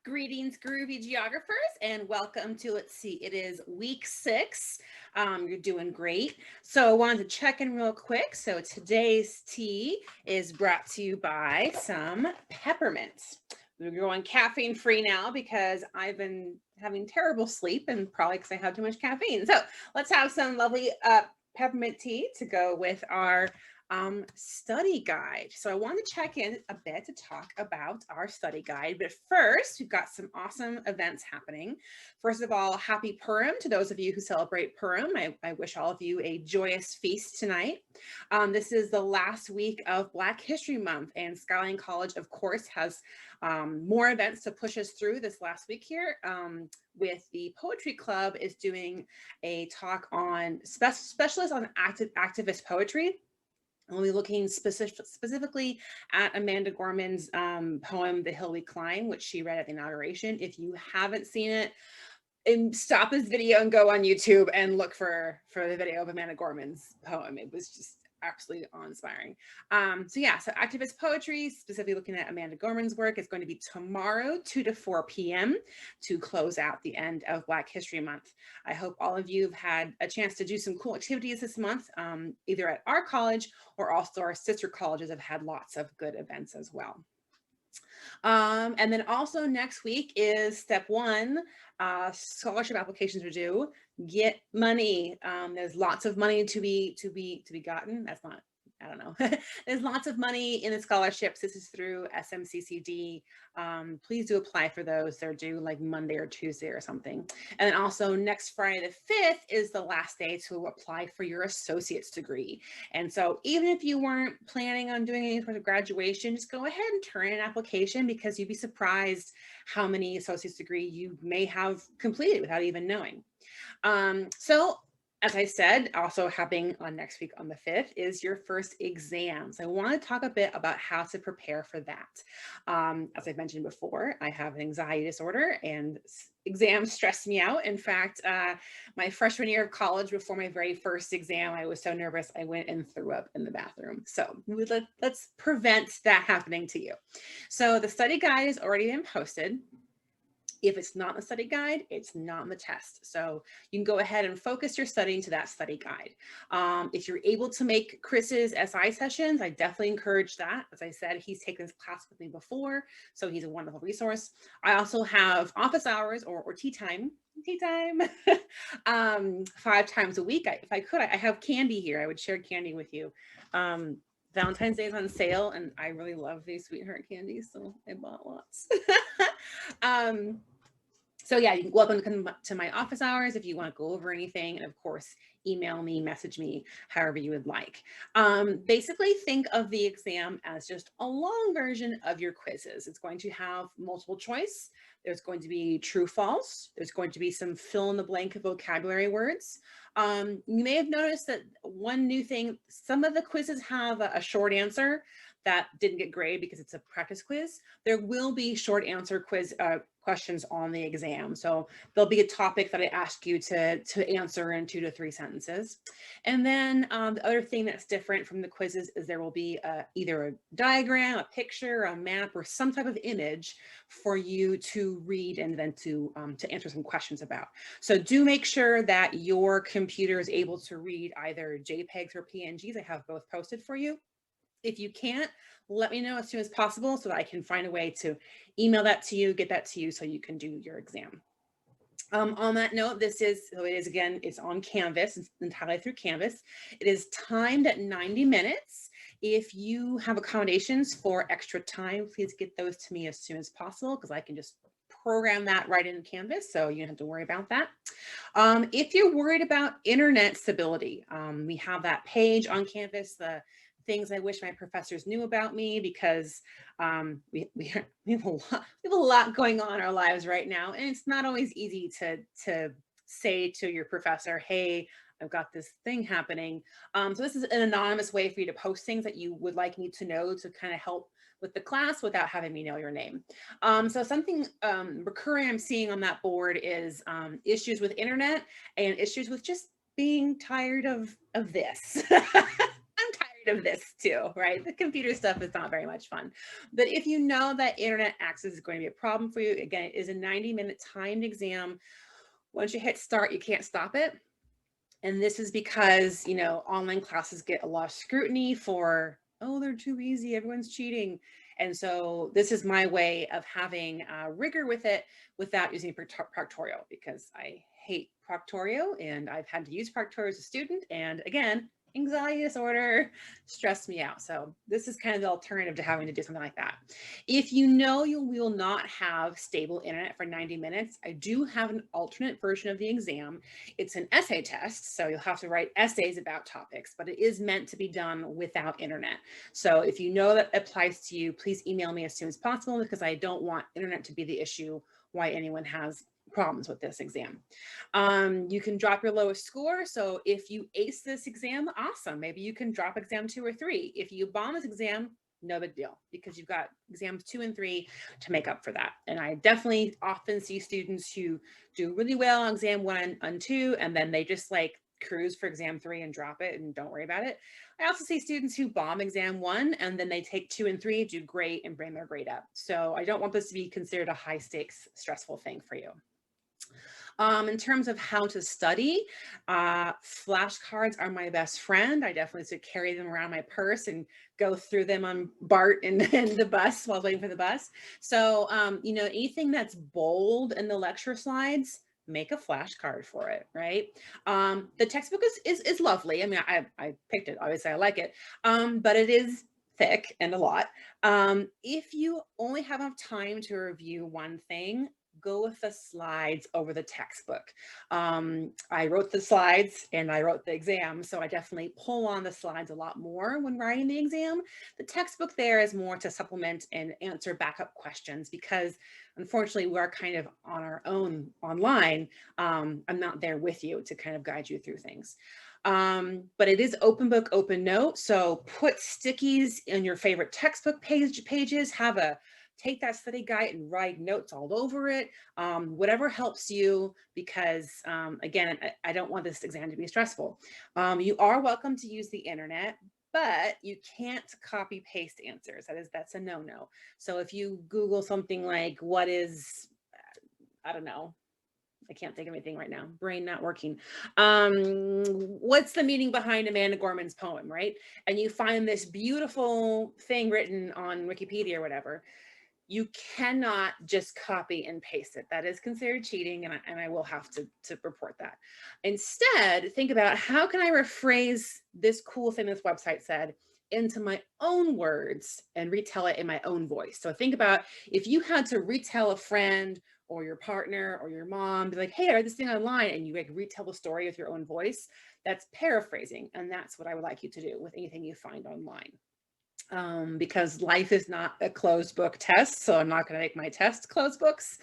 Greetings, groovy geographers, and welcome to, let's see, it is week 6. You're doing great. So I wanted to check in real quick. So today's tea is brought to you by some peppermint. We're going caffeine free now because I've been having terrible sleep and probably because I have too much caffeine. So let's have some lovely peppermint tea to go with our study guide. So I want to check in a bit to talk about our study guide, but first we've got some awesome events happening. First of all, happy Purim to those of you who celebrate Purim. I wish all of you a joyous feast tonight. This is the last week of Black History Month, and Skyline College, of course, has more events to push us through this last week here. With the Poetry Club is doing a talk on specialist on activist poetry. We'll be looking specifically at Amanda Gorman's poem, The Hill We Climb, which she read at the inauguration. If you haven't seen it, stop this video and go on YouTube and look for the video of Amanda Gorman's poem. It was just absolutely awe-inspiring. So activist poetry, specifically looking at Amanda Gorman's work, is going to be tomorrow, 2 to 4 p.m. to close out the end of Black History Month. I hope all of you have had a chance to do some cool activities this month, either at our college or also our sister colleges have had lots of good events as well. And then also next week is step 1. Scholarship applications are due. Get money. There's lots of money to be gotten. That's not, I don't know. There's lots of money in the scholarships. This is through SMCCD. Please do apply for those. They're due like Monday or Tuesday or something. And then also next Friday the 5th is the last day to apply for your associate's degree. And so even if you weren't planning on doing any sort of graduation, just go ahead and turn in an application, because you'd be surprised how many associate's degree you may have completed without even knowing. So as I said, also happening on next week on the 5th is your first exams. I want to talk a bit about how to prepare for that. As I've mentioned before, I have an anxiety disorder and exams stress me out. In fact, my freshman year of college, before my very first exam, I was so nervous I went and threw up in the bathroom. So let's prevent that happening to you. So the study guide has already been posted. If it's not in the study guide, it's not in the test. So you can go ahead and focus your studying to that study guide. If you're able to make Chris's SI sessions, I definitely encourage that. As I said, he's taken this class with me before, so he's a wonderful resource. I also have office hours or tea time 5 times a week. If I could, I have candy here. I would share candy with you. Valentine's Day is on sale, and I really love these sweetheart candies, so I bought lots. So yeah, you can welcome to my office hours if you want to go over anything. And of course, email me, message me, however you would like. Basically, think of the exam as just a long version of your quizzes. It's going to have multiple choice. There's going to be true, false. There's going to be some fill in the blank vocabulary words. You may have noticed that one new thing, some of the quizzes have a short answer that didn't get graded because it's a practice quiz. There will be short answer questions on the exam. So there'll be a topic that I ask you to answer in 2 to 3 sentences. And then the other thing that's different from the quizzes is there will be either a diagram, a picture, a map, or some type of image for you to read and then to answer some questions about. So do make sure that your computer is able to read either JPEGs or PNGs. I have both posted for you. If you can't, let me know as soon as possible so that I can find a way to email that to you, get that to you so you can do your exam. On that note, it's on Canvas. It's entirely through Canvas. It is timed at 90 minutes. If you have accommodations for extra time, please get those to me as soon as possible, because I can just program that right in Canvas, so you don't have to worry about that. If you're worried about internet stability, we have that page on Canvas, the things I wish my professors knew about me, because we have a lot going on in our lives right now, and it's not always easy to say to your professor, hey, I've got this thing happening. So this is an anonymous way for you to post things that you would like me to know to kind of help with the class without having me know your name. So something recurring I'm seeing on that board is issues with internet and issues with just being tired of this. I'm tired of this too, right? The computer stuff is not very much fun. But if you know that internet access is going to be a problem for you, again, it is a 90-minute timed exam. Once you hit start, you can't stop it. And this is because, online classes get a lot of scrutiny for, oh, they're too easy, everyone's cheating. And so this is my way of having rigor with it without using Proctorio, because I hate Proctorio and I've had to use Proctorio as a student. And again, anxiety disorder stressed me out. So this is kind of the alternative to having to do something like that. If you know you will not have stable internet for 90 minutes, I do have an alternate version of the exam. It's an essay test, so you'll have to write essays about topics, but it is meant to be done without internet. So if you know that applies to you, please email me as soon as possible, because I don't want internet to be the issue why anyone has problems with this exam. You can drop your lowest score. So if you ace this exam, awesome. Maybe you can drop exam 2 or 3. If you bomb this exam, no big deal, because you've got exams 2 and 3 to make up for that. And I definitely often see students who do really well on exam 1 and 2, and then they just like cruise for exam 3 and drop it and don't worry about it. I also see students who bomb exam 1 and then they take 2 and 3, do great, and bring their grade up. So I don't want this to be considered a high stakes, stressful thing for you. In terms of how to study, flashcards are my best friend. I definitely used to carry them around my purse and go through them on BART and the bus while waiting for the bus. So, anything that's bold in the lecture slides, make a flashcard for it, right? The textbook is lovely. I mean, I picked it, obviously I like it, but it is thick and a lot. If you only have enough time to review one thing, go with the slides over the textbook. I wrote the slides and I wrote the exam, so I definitely pull on the slides a lot more when writing the exam. The textbook there is more to supplement and answer backup questions, because unfortunately we're kind of on our own online. I'm not there with you to kind of guide you through things. But it is open book, open note. So put stickies in your favorite textbook pages, take that study guide and write notes all over it, whatever helps you, because again, I don't want this exam to be stressful. You are welcome to use the internet, but you can't copy paste answers. That's a no-no. So if you Google something like, what is, I don't know, I can't think of anything right now, brain not working. What's the meaning behind Amanda Gorman's poem, right? And you find this beautiful thing written on Wikipedia or whatever. You cannot just copy and paste it. That is considered cheating, and I will have to report that. Instead, think about, how can I rephrase this cool thing this website said into my own words and retell it in my own voice. So think about if you had to retell a friend or your partner or your mom, be like, hey, I read this thing online, and you like retell the story with your own voice. That's paraphrasing, and that's what I would like you to do with anything you find online. Because life is not a closed book test, so I'm not going to make my test closed books.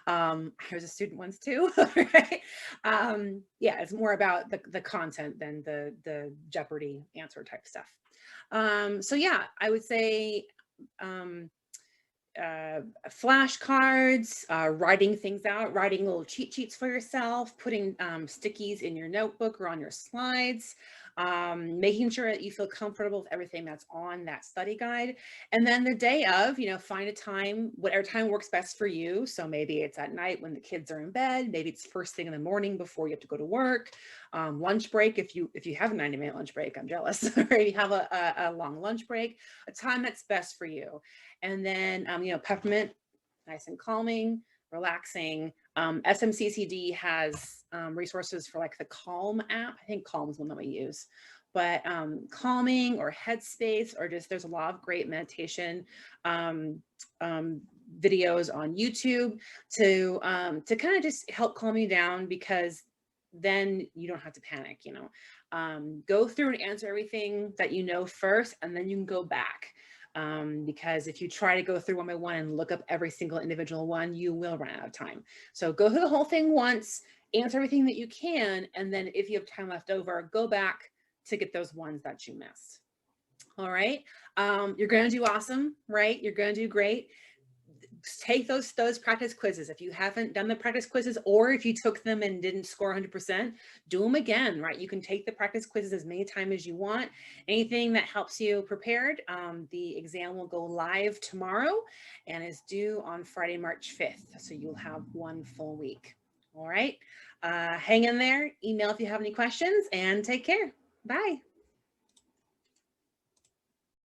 I was a student once too, right? Yeah, it's more about the content than the Jeopardy answer type stuff. So yeah, I would say flashcards, writing things out, writing little cheat sheets for yourself, putting stickies in your notebook or on your slides, making sure that you feel comfortable with everything that's on that study guide. And then the day of, find a time, whatever time works best for you. So maybe it's at night when the kids are in bed, maybe it's first thing in the morning before you have to go to work, lunch break. If you have a 90-minute lunch break, I'm jealous, or if you have a long lunch break, a time that's best for you. And then, peppermint, nice and calming, relaxing. SMCCD has resources for like the Calm app. I think Calm is one that we use. But calming or Headspace, or just, there's a lot of great meditation videos on YouTube to kind of just help calm you down, because then you don't have to panic, go through and answer everything that you know first, and then you can go back. Because if you try to go through one by one and look up every single individual one, you will run out of time. So go through the whole thing once, answer everything that you can, and then if you have time left over, go back to get those ones that you missed. All right. You're going to do awesome, right? You're going to do great. take those practice quizzes. If you haven't done the practice quizzes, or if you took them and didn't score 100%, do them again, right? You can take the practice quizzes as many times as you want. Anything that helps you prepared. The exam will go live tomorrow and is due on Friday, March 5th. So you'll have 1 full week. All right. Hang in there. Email if you have any questions, and take care. Bye.